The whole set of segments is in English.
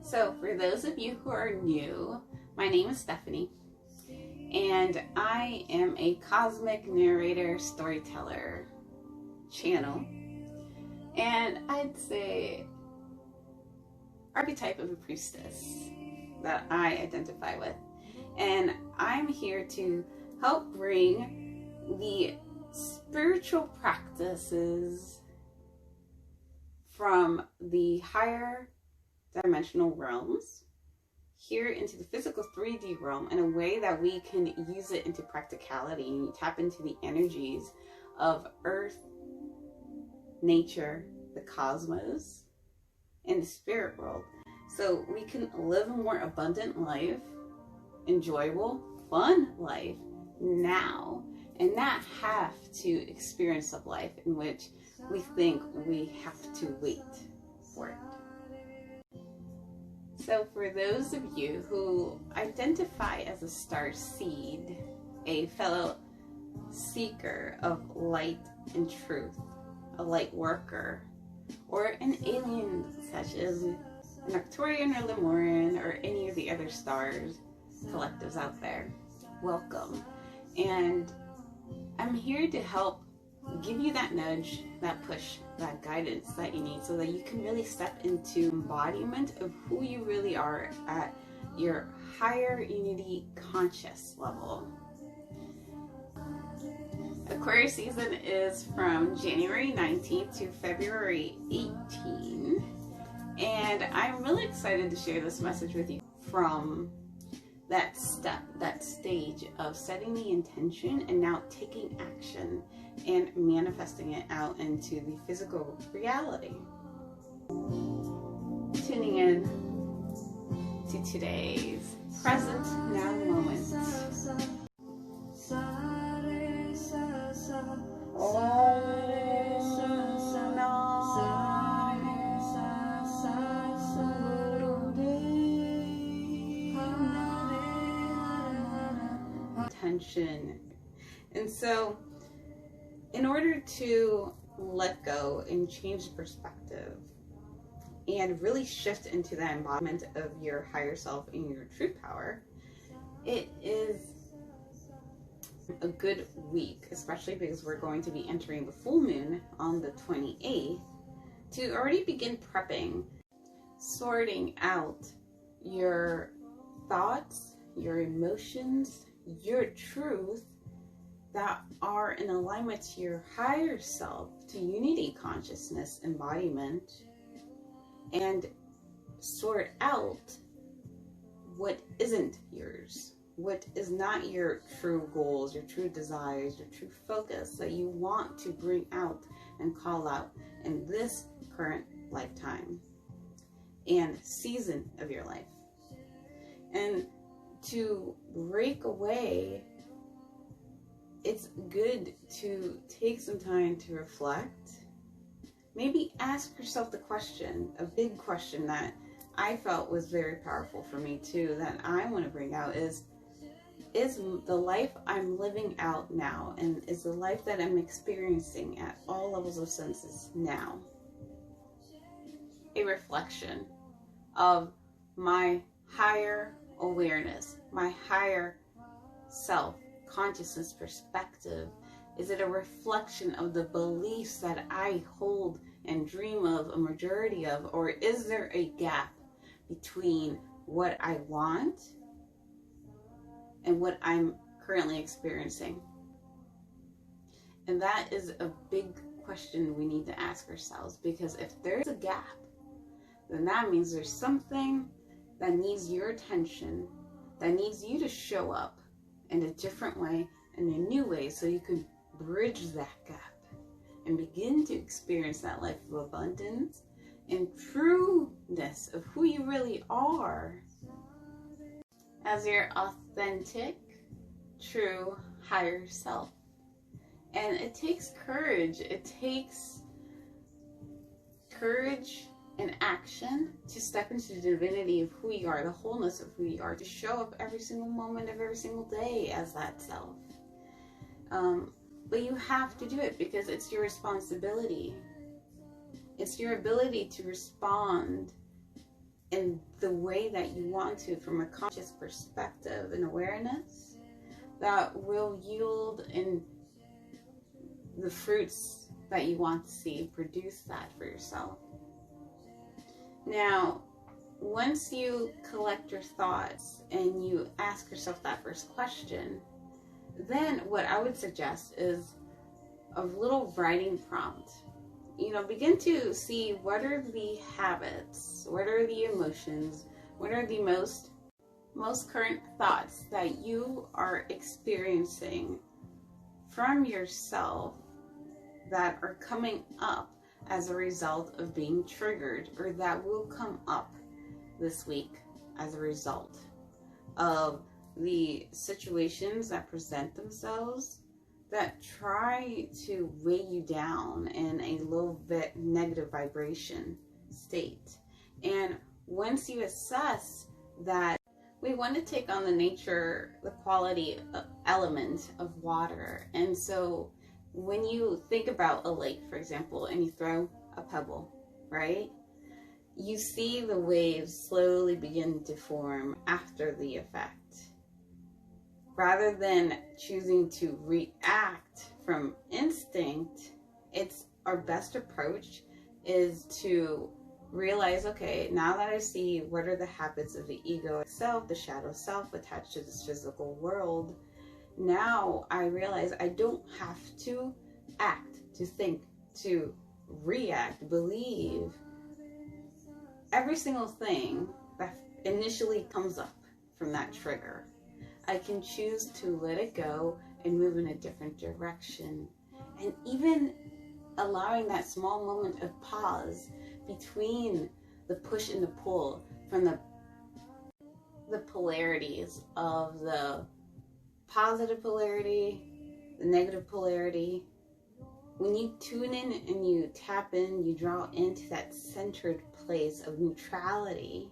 So for those of you who are new, my name is Stephanie, and I am a cosmic narrator, storyteller channel, and I'd say archetype of a priestess that I identify with. And I'm here to help bring the spiritual practices from the higher dimensional realms here into the physical 3D realm in a way that we can use it into practicality and tap into the energies of Earth, nature, the cosmos, and the spirit world, so we can live a more abundant life, enjoyable, fun life now, and not have to experience a life in which we think we have to wait for it. So for those of you who identify as a star seed, a fellow seeker of light and truth, a light worker, or an alien such as an Arcturian or Lemurian or any of the other stars collectives out there, welcome. And I'm here to help give you that nudge, that push, that guidance that you need so that you can really step into embodiment of who you really are at your higher unity conscious level. Aquarius season is from January 19th to February 18th, and I'm really excited to share this message with you from that step, that stage of setting the intention and now taking action and manifesting it out into the physical reality. Tuning in to today's present now moment. Attention. And so in order to let go and change perspective and really shift into that embodiment of your higher self and your true power, it is a good week, especially because we're going to be entering the full moon on the 28th, to already begin prepping, sorting out your thoughts, your emotions, your truth that are in alignment to your higher self, to unity consciousness embodiment, and sort out what isn't yours, what is not your true goals, your true desires, your true focus that you want to bring out and call out in this current lifetime and season of your life. And to break away, it's good to take some time to reflect. Maybe ask yourself the question, a big question that I felt was very powerful for me too, that I want to bring out is the life I'm living out now, and is the life that I'm experiencing at all levels of senses now a reflection of my higher awareness, my higher self consciousness perspective? Is it a reflection of the beliefs that I hold and dream of a majority of, or is there a gap between what I want and what I'm currently experiencing? And that is a big question we need to ask ourselves, because if there's a gap, then that means there's something that needs your attention, that needs you to show up in a different way, in a new way, so you can bridge that gap and begin to experience that life of abundance and trueness of who you really are as your authentic, true, higher self. And it takes courage. It takes courage and action to step into the divinity of who you are, the wholeness of who you are, to show up every single moment of every single day as that self. But you have to do it because it's your responsibility. It's your ability to respond in the way that you want to, from a conscious perspective and awareness, that will yield in the fruits that you want to see. Produce that for yourself. Now, once you collect your thoughts and you ask yourself that first question, then what I would suggest is a little writing prompt. Begin to see what are the habits, what are the emotions, what are the most current thoughts that you are experiencing from yourself that are coming up as a result of being triggered, or that will come up this week as a result of the situations that present themselves that try to weigh you down in a low negative vibration state. And once you assess that, we want to take on the quality element of water. And so when you think about a lake, for example, and you throw a pebble, right? You see the waves slowly begin to form after the effect. Rather than choosing to react from instinct, our best approach is to realize, okay, now that I see what are the habits of the ego self, the shadow self attached to this physical world, now I realize I don't have to act, to think, to react, believe every single thing that initially comes up from that trigger. I can choose to let it go and move in a different direction. And even allowing that small moment of pause between the push and the pull from the polarities of the positive polarity, the negative polarity. When you tune in and you tap in, you draw into that centered place of neutrality,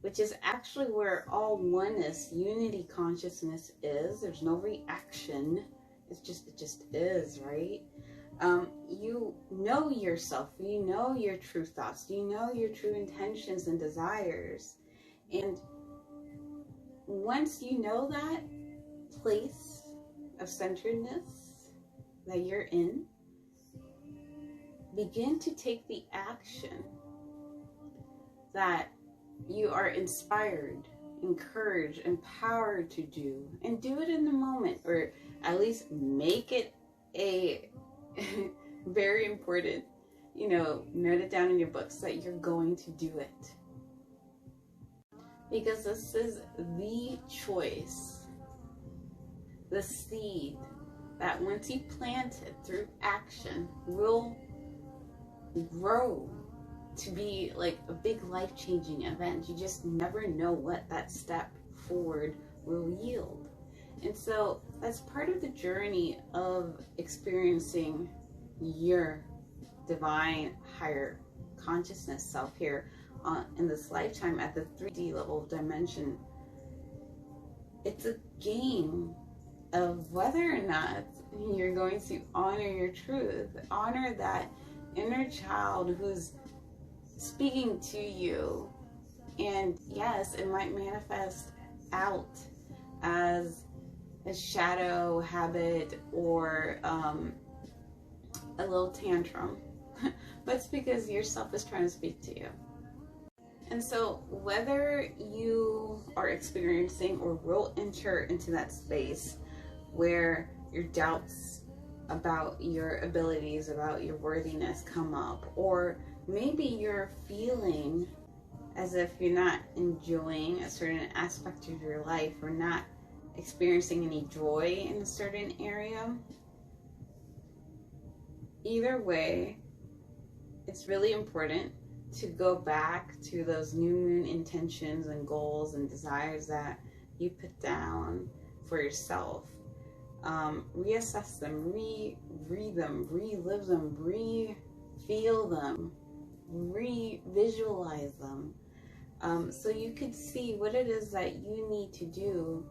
which is actually where all oneness, unity consciousness is. There's no reaction. It just is, right? You know yourself. You know your true thoughts. You know your true intentions and desires. And once you know that place of centeredness that you're in, begin to take the action that you are inspired, encouraged, empowered to do, and do it in the moment, or at least make it a very important, note it down in your books that you're going to do it. Because this is the choice, the seed that once you plant it through action will grow to be like a big life-changing event. You just never know what that step forward will yield. And so that's part of the journey of experiencing your divine higher consciousness self here in this lifetime at the 3D level dimension. It's a game of whether or not you're going to honor your truth, honor that inner child who's speaking to you. And yes, it might manifest out as a shadow habit or a little tantrum, but it's because yourself is trying to speak to you. And so whether you are experiencing or will enter into that space where your doubts about your abilities, about your worthiness come up, or maybe you're feeling as if you're not enjoying a certain aspect of your life or not experiencing any joy in a certain area. Either way, it's really important to go back to those new moon intentions and goals and desires that you put down for yourself. Reassess them, reread them, relive them, re-feel them, re-visualize them, so you could see what it is that you need to do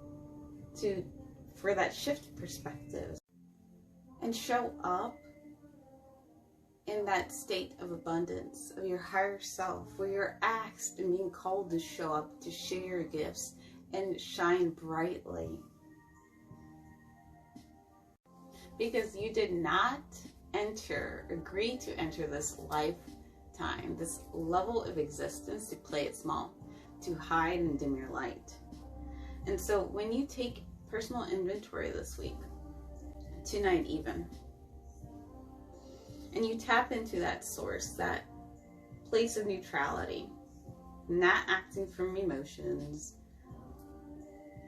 for that shift perspective and show up in that state of abundance of your higher self, where you're asked and being called to show up, to share your gifts and shine brightly. Because you did not agree to enter this lifetime, this level of existence to play it small, to hide and dim your light. And so when you take personal inventory this week, tonight even, and you tap into that source, that place of neutrality, not acting from emotions,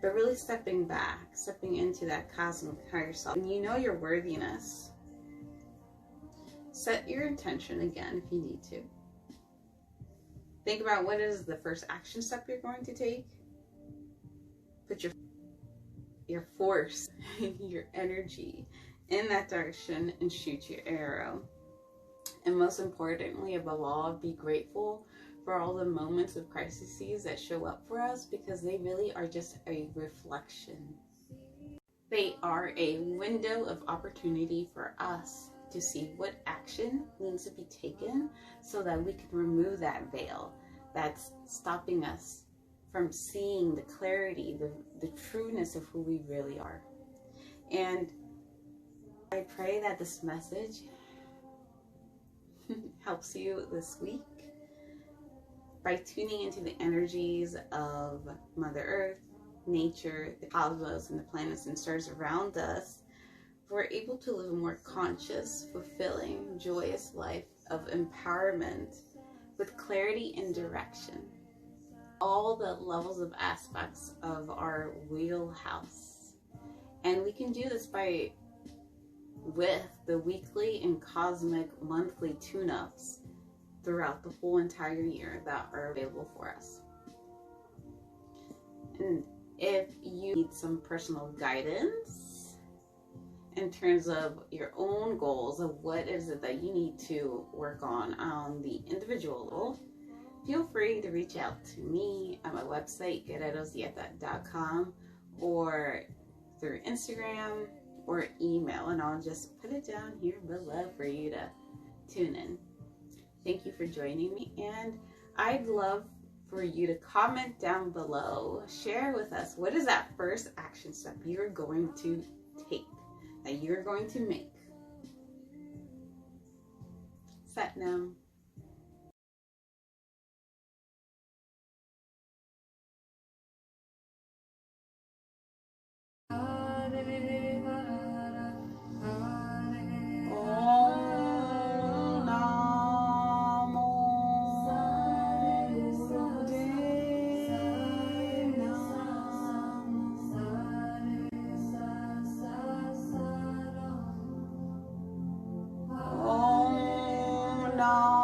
but really stepping back, stepping into that cosmic higher self, and you know your worthiness. Set your intention again if you need to. Think about what is the first action step you're going to take. Put your force, your energy in that direction and shoot your arrow. And most importantly, above all, be grateful for all the moments of crises that show up for us, because they really are just a reflection. They are a window of opportunity for us to see what action needs to be taken so that we can remove that veil that's stopping us from seeing the clarity, the trueness of who we really are. And I pray that this message helps you this week by tuning into the energies of Mother Earth, nature, the cosmos, and the planets and stars around us. We're able to live a more conscious, fulfilling, joyous life of empowerment with clarity and direction. All the levels of aspects of our wheelhouse. And we can do this with the weekly and cosmic monthly tune-ups throughout the whole entire year that are available for us. And if you need some personal guidance in terms of your own goals of what is it that you need to work on the individual level, feel free to reach out to me at my website, guerrerosieta.com, or through Instagram or email, and I'll just put it down here below for you to tune in. Thank you for joining me, and I'd love for you to comment down below. Share with us, what is that first action step you're going to take, that you're going to make? Satnam. No.